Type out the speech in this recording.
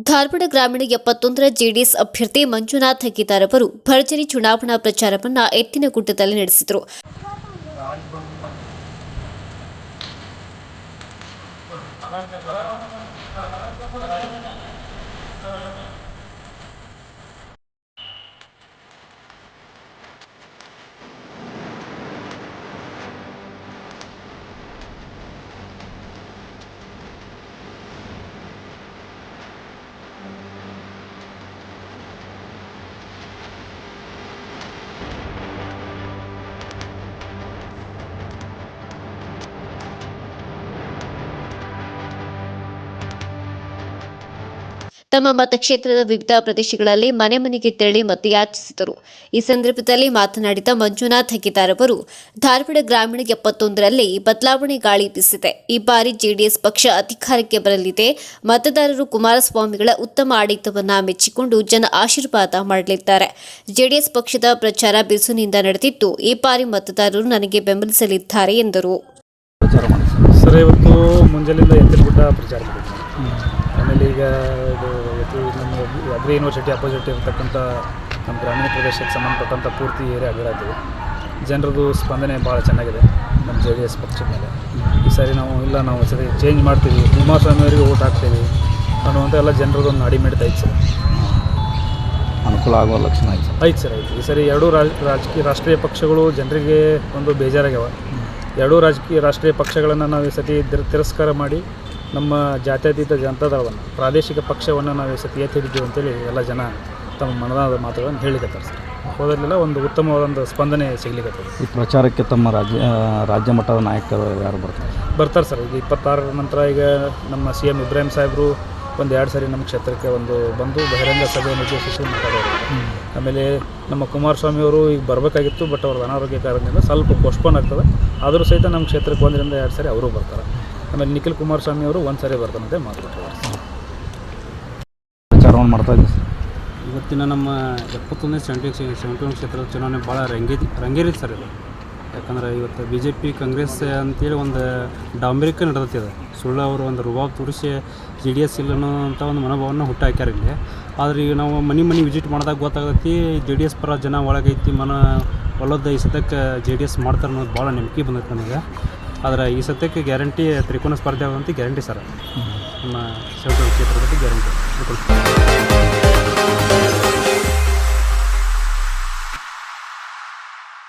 ಧಾರವಾಡ ಗ್ರಾಮೀಣ 71ರ ಜೆಡಿಎಸ್ ಅಭ್ಯರ್ಥಿ ಮಂಜುನಾಥ್ ಹೆಗ್ಗಿದಾರ್ ಅವರು ಭರ್ಜರಿ ಚುನಾವಣಾ ಪ್ರಚಾರವನ್ನು ಎತ್ತಿನಗುಡ್ಡದಲ್ಲಿ ನಡೆಸಿದರು. ತಮ್ಮ ಮತಕ್ಷೇತ್ರದ ವಿವಿಧ ಪ್ರದೇಶಗಳಲ್ಲಿ ಮನೆ ಮನೆಗೆ ತೆರಳಿ ಮತಯಾಚಿಸಿದರು. ಈ ಸಂದರ್ಭದಲ್ಲಿ ಮಾತನಾಡಿದ ಮಂಜುನಾಥ್ ಹೆಗ್ಗಿದಾರ್ ಅವರು, ಧಾರವಾಡ ಗ್ರಾಮೀಣ 71ರಲ್ಲಿ ಬದಲಾವಣೆ ಗಾಳಿ ಬೀಸಿದೆ. ಈ ಬಾರಿ ಜೆಡಿಎಸ್ ಪಕ್ಷ ಅಧಿಕಾರಕ್ಕೆ ಬರಲಿದೆ. ಮತದಾರರು ಕುಮಾರಸ್ವಾಮಿಗಳ ಉತ್ತಮ ಆಡಳಿತವನ್ನ ಮೆಚ್ಚಿಕೊಂಡು ಜನ ಆಶೀರ್ವಾದ ಮಾಡಲಿದ್ದಾರೆ. ಜೆಡಿಎಸ್ ಪಕ್ಷದ ಪ್ರಚಾರ ಬಿರುಸಿನಿಂದ ನಡೆದಿದ್ದು, ಈ ಬಾರಿ ಮತದಾರರು ನನಗೆ ಬೆಂಬಲಿಸಲಿದ್ದಾರೆ ಎಂದರು. ಸರ್, ಇವತ್ತು ಮುಂಜಾನೆಯಿಂದ ಎತ್ತಿನಗುಡ್ಡ ಪ್ರಚಾರ ಮಾಡಿದ್ವಿ. ಆಮೇಲೆ ಈಗ ಇದು ನಮ್ಮ ಅಗ್ರಿ ಯೂನಿವರ್ಸಿಟಿ ಅಪೋಸಿಟ್ ಇರತಕ್ಕಂಥ ನಮ್ಮ ಗ್ರಾಮೀಣ ಪ್ರದೇಶಕ್ಕೆ ಸಂಬಂಧಪಟ್ಟಂಥ ಪೂರ್ತಿ ಏರಿಯಾ ಅಡ್ಡಾಡ್ತೀವಿ. ಜನರದು ಸ್ಪಂದನೆ ಭಾಳ ಚೆನ್ನಾಗಿದೆ ನಮ್ಮ ಜೆಡಿಎಸ್ ಪಕ್ಷದ ಮೇಲೆ. ಈ ಸಾರಿ ನಾವು ಸರಿ ಚೇಂಜ್ ಮಾಡ್ತೀವಿ, ಕುಮಾರಸ್ವಾಮಿ ಅವರಿಗೆ ಓಟ್ ಹಾಕ್ತೀವಿ ಅನ್ನುವಂಥ ಎಲ್ಲ ಜನರದೊಂದು ಅಡಿಮೇಟ್ ಐತೆ ಸರ್. ಅನುಕೂಲ ಆಗುವ ಲಕ್ಷಣ ಐತೆ ಸರ್. ಈ ಸರಿ ಎರಡೂ ರಾಷ್ಟ್ರೀಯ ಪಕ್ಷಗಳು ಜನರಿಗೆ ಒಂದು ಬೇಜಾರಾಗ್ಯಾವ. ಎರಡೂ ರಾಷ್ಟ್ರೀಯ ಪಕ್ಷಗಳನ್ನು ನಾವು ಈ ಸತಿ ತಿರಸ್ಕಾರ ಮಾಡಿ ನಮ್ಮ ಜಾತ್ಯತೀತ ಜನತಾದಳವನ್ನು, ಪ್ರಾದೇಶಿಕ ಪಕ್ಷವನ್ನು ನಾವು ಈ ಸತಿ ಎತ್ತಿದ್ದೀವಿ ಅಂತೇಳಿ ಎಲ್ಲ ಜನ ತಮ್ಮ ಮನದಾದ ಮಾತುಗಳನ್ನು ಹೇಳಿಕತ್ತಾರೆ ಸರ್. ಹೋದಲ್ಲೆಲ್ಲ ಒಂದು ಉತ್ತಮವಾದ ಸ್ಪಂದನೆ ಸಿಗ್ಲಿಕ್ಕೆ. ಈ ಪ್ರಚಾರಕ್ಕೆ ತಮ್ಮ ರಾಜ್ಯ ಮಟ್ಟದ ನಾಯಕರು ಯಾರು ಬರ್ತಾರೆ ಸರ್. ಈಗ 26ರ ನಂತರ ಈಗ ನಮ್ಮ CM ಇಬ್ರಾಹಿಂ ಸಾಹೇಬರು ಒಂದು 2 ಸಾರಿ ನಮ್ಮ ಕ್ಷೇತ್ರಕ್ಕೆ ಬಂದು ಬಹಿರಂಗ ಸಭೆಯನ್ನು ಉದ್ದೇಶಿಸಿ ಮಾತಾಡೋರು. ಆಮೇಲೆ ನಮ್ಮ ಕುಮಾರಸ್ವಾಮಿ ಅವರು ಈಗ ಬರಬೇಕಾಗಿತ್ತು, ಬಟ್ ಅವ್ರದ್ದು ಅನಾರೋಗ್ಯ ಕಾರಣದಿಂದ ಸ್ವಲ್ಪ ಪೋಸ್ಟ್ಪೋನ್ ಆಗ್ತದೆ. ಆದರೂ ಸಹಿತ ನಮ್ಮ ಕ್ಷೇತ್ರಕ್ಕೆ 1 ರಿಂದ 2 ಸಾರಿ ಅವರು ಬರ್ತಾರೆ. ಆಮೇಲೆ ನಿಖಿಲ್ ಕುಮಾರಸ್ವಾಮಿ ಅವರು 1 ಸಾರಿ ಬರ್ತಾನಂತೆ ಮಾತಾಡ್ತಾರೆ. ಪ್ರಚಾರವನ್ನು ಮಾಡ್ತಾ ಇದ್ದೀವಿ. ಇವತ್ತಿನ ನಮ್ಮ 71ನೇ 71 ಕ್ಷೇತ್ರದ ಚುನಾವಣೆ ಭಾಳ ರಂಗೇರಿದೆ ಸರ್ ಇದು. ಯಾಕಂದ್ರೆ ಇವತ್ತು BJP ಕಾಂಗ್ರೆಸ್ ಅಂತೇಳಿ ಒಂದು ಡಾಂಬರಿಕ ನಡೆದತ್ತಿದೆ. ಸುಳ್ಳು ಅವರು ಒಂದು ರುಬಾಬ್ ತೋರಿಸಿ JDS ಇಲ್ಲ ಅಂತ ಒಂದು ಮನೋಭಾವನ ಹುಟ್ಟಾಕ್ಯಾರ ಇಲ್ಲಿ. ಆದರೆ ಈಗ ನಾವು ಮನೆ ವಿಸಿಟ್ ಮಾಡಿದಾಗ ಗೊತ್ತಾಗತ್ತಿ JDS ಪರ ಜನ ಒಳಗೈತಿ, ಒಲ್ಲದ ಈ ಸದ್ಯಕ್ಕೆ JDS ಮಾಡ್ತಾರೆ ಅನ್ನೋದು ಭಾಳ ನಂಬಿಕೆ ಬಂದೈತೆ ನನಗೆ. ಆದರೆ ಈ ಸದ್ಯಕ್ಕೆ ಗ್ಯಾರಂಟಿ ತ್ರಿಕೋನ ಸ್ಪರ್ಧೆ ಆಗುವಂಥ ಗ್ಯಾರಂಟಿ ಸರ್. ನಮ್ಮ 71 ಕ್ಷೇತ್ರದಲ್ಲಿ ಗ್ಯಾರಂಟಿ.